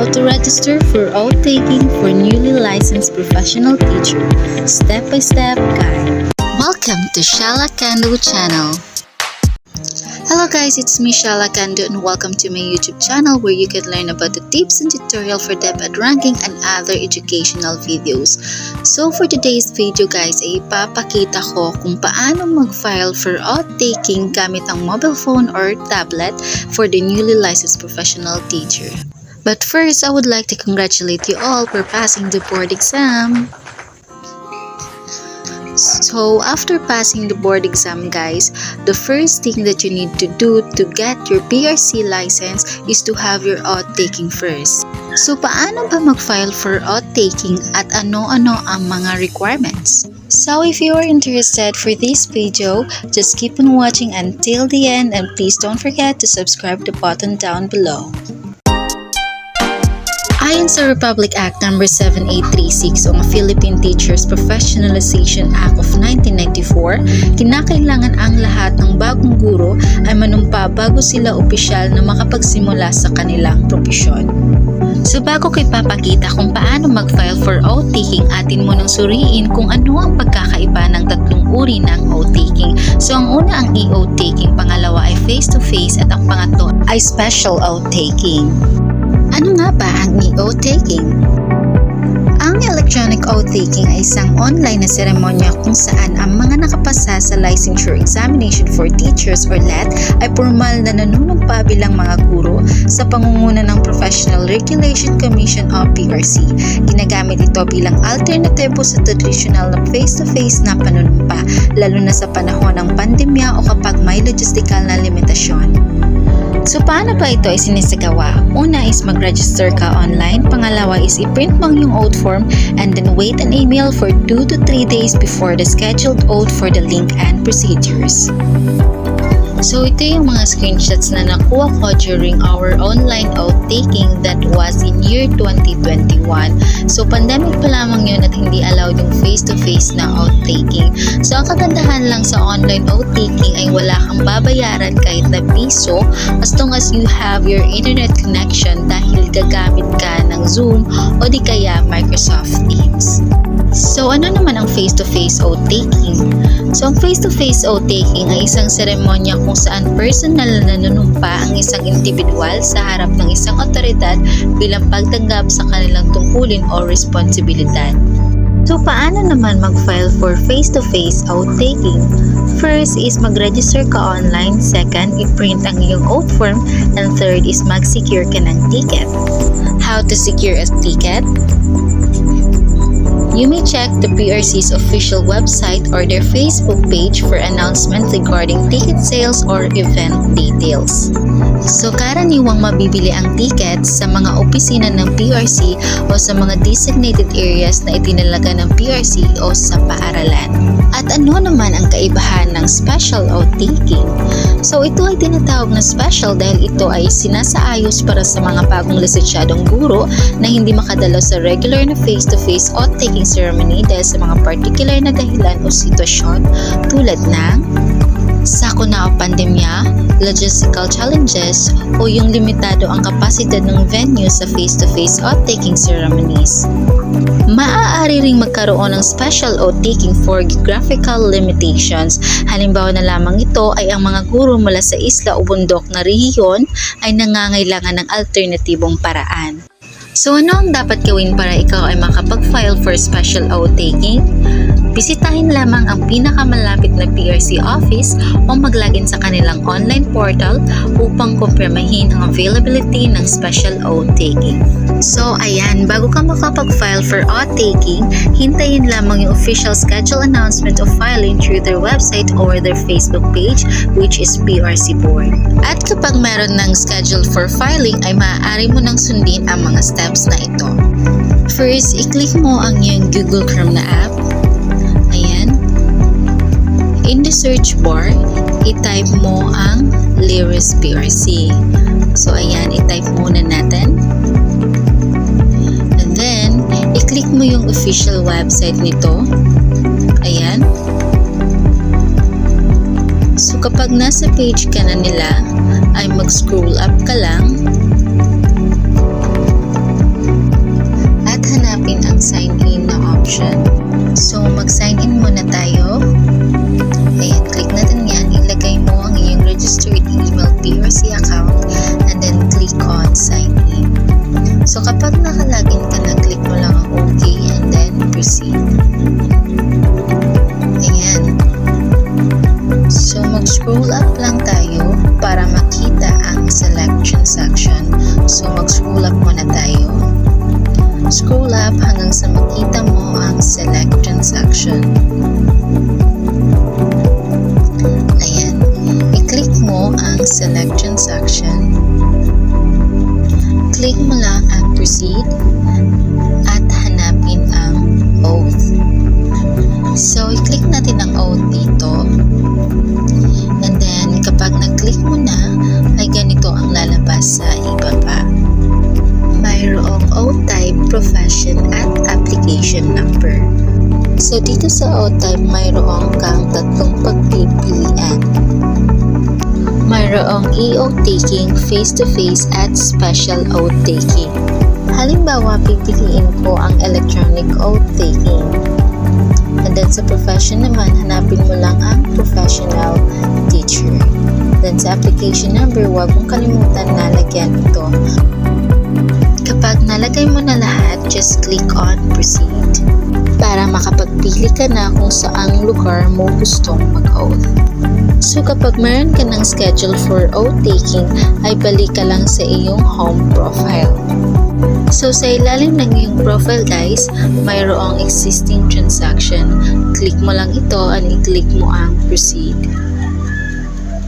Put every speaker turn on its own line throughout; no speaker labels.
How to register for oath-taking for newly licensed professional teacher. Step-by-step guide. Welcome to Shala Kando channel. Hello guys, it's me Shala Kando and welcome to my YouTube channel where you can learn about the tips and tutorial for DepEd ranking and other educational videos. So for today's video guys, ay ipapakita ko kung paano mag-file for oath-taking gamit ang mobile phone or tablet for the newly licensed professional teacher. But first, I would like to congratulate you all for passing the board exam. So after passing the board exam guys, the first thing that you need to do to get your PRC license is to have your oath-taking first. So paano ba mag-file for oath-taking at ano-ano ang mga requirements? So if you are interested for this video, just keep on watching until the end and please don't forget to subscribe the button down below. Ayon sa Republic Act No. 7836 o Philippine Teachers Professionalization Act of 1994, kinakailangan ang lahat ng bagong guro ay manumpa bago sila opisyal na makapagsimula sa kanilang propesyon. So bago ko ipapakita kung paano mag-file for oath-taking, atin mo nang suriin kung ano ang pagkakaiba ng tatlong uri ng oath-taking. So ang una ang e-oath-taking, pangalawa ay face-to-face at ang pangatlo ay special oath-taking. Ano nga ba ang e-oath-taking? Ang electronic oath-taking ay isang online na seremonya kung saan ang mga nakapasa sa Licensure Examination for Teachers or LET ay formal na nanunumpa bilang mga guro sa pangunguna ng Professional Regulation Commission o PRC. Ginagamit ito bilang alternatibo sa traditional na face-to-face na panunumpa, lalo na sa panahon ng pandemya o kapag may logistical na limitasyon. So paano ba ito ay sinisagawa? Una is mag-register ka online, pangalawa is i-print mo yung oath form and then wait an email for 2 to 3 days before the scheduled oath for the link and procedures. So ito yung mga screenshots na nakuha ko during our online oath-taking that was in year 2021. So pandemic pa lamang yun at hindi allowed yung face-to-face na oath-taking. So ang kagandahan lang sa online oath-taking ay wala kang babayaran kahit na piso as long as you have your internet connection dahil gagamit ka ng Zoom o di kaya Microsoft Teams. So ano naman ang face-to-face oath-taking? So ang face-to-face oath-taking ay isang seremonya kung saan personal na nanunumpa ang isang individual sa harap ng isang otoridad bilang pagtanggap sa kanilang tungkulin o responsibilidad. So paano naman mag-file for face-to-face oath-taking? First is mag-register ka online, second, i-print ang iyong oath form, and third is mag-secure ka ng ticket. How to secure a ticket? You may check the PRC's official website or their Facebook page for announcement regarding ticket sales or event details. So karaniwang mabibili ang tickets sa mga opisina ng PRC o sa mga designated areas na itinalaga ng PRC o sa paaralan. At ano naman ang kaibahan ng special oath-taking? So ito ay tinatawag na special dahil ito ay sinasaayos para sa mga bagong lisensyadong guro na hindi makadalo sa regular na face-to-face oath-taking ceremony dahil sa mga particular na dahilan o sitwasyon tulad ng sakuna o pandemya, logistical challenges, o yung limitado ang kapasidad ng venue sa face-to-face oath-taking ceremonies. Maaari ring magkaroon ng special oath-taking for geographical limitations. Halimbawa na lamang ito ay ang mga guro mula sa isla o bundok na rehiyon ay nangangailangan ng alternatibong paraan. So ano ang dapat gawin para ikaw ay makapag-file for special oath-taking? Bisitahin lamang ang pinakamalapit na PRC office o mag-login sa kanilang online portal upang kumpirmahin ang availability ng special oath-taking. So ayan, bago ka makapag-file for oath-taking, hintayin lamang yung official schedule announcement of filing through their website or their Facebook page, which is PRC Board. At kapag meron ng schedule for filing ay maaari mo nang sundin ang mga steps na ito. First, i-click mo ang iyong Google Chrome na app. Ayan. In the search bar, i-type mo ang LIRIS PRC. So ayan, i-type muna natin. And then, i-click mo yung official website nito. Ayan. So kapag nasa page ka na nila, ay mag-scroll up ka lang. So kapag nakalagin ka na, click mo lang ang OK and then proceed. Ayan. So mag-scroll up lang tayo para makita ang select transaction. So mag-scroll up muna tayo. Scroll up hanggang sa makita mo ang select transaction. Ayan. I-click mo ang select transaction. Click mo lang ang proceed at hanapin ang oath. So, i-click natin ang oath dito. And then, kapag nag-click mo na, ay ganito ang lalabas sa ibaba. Mayroong oath type, profession, at application number. So, dito sa oath type, mayroong kang tatlong pagpipilian. Mayroong e-oath taking, face-to-face, at special oath taking. Halimbawa, pipiliin ko ang electronic oath taking. And then sa profession naman, hanapin mo lang ang professional teacher. Then sa application number, huwag mong kalimutan na lagyan ito. Kapag nalagay mo na lahat, just click on proceed para makapagpili ka na kung saang lugar mo gustong mag-oath. So kapag meron ka ng schedule for oath taking, ay balik ka lang sa iyong home profile. So sa ilalim ng iyong profile guys, mayroong existing transaction. Click mo lang ito and i-click mo ang proceed.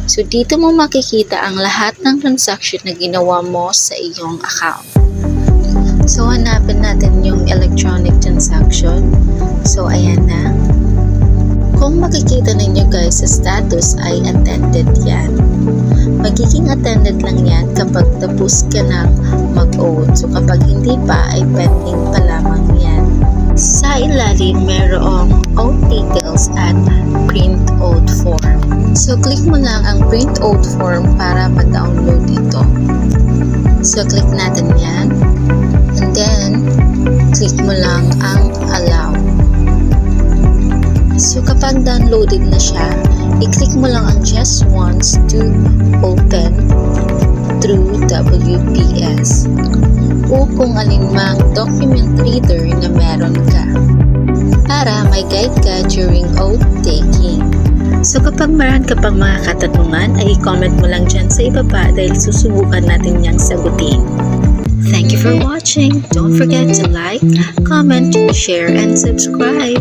So dito mo makikita ang lahat ng transaction na ginawa mo sa iyong account. So hanapin natin yung electronic transaction. So ayan na. Kung makikita ninyo guys sa status ay attended yan. Magiging attended lang yan kapag tapos ka ng mag-oath. So kapag hindi pa ay pending pa lamang yan. Sa ilalim merong oath details at print oath form. So click mo lang ang print oath form para ma-download ito. So click natin yan. And then click mo lang ang allow. So kapag downloaded na siya, i-click mo lang ang just wants to open through WPS o kung alinmang document reader na meron ka para may guide ka during oath taking. So kapag meron ka pang mga katanungan ay i-comment mo lang dyan sa ibaba dahil susubukan natin niyang sagutin. Thank you for watching. Don't forget to like, comment, share, and subscribe.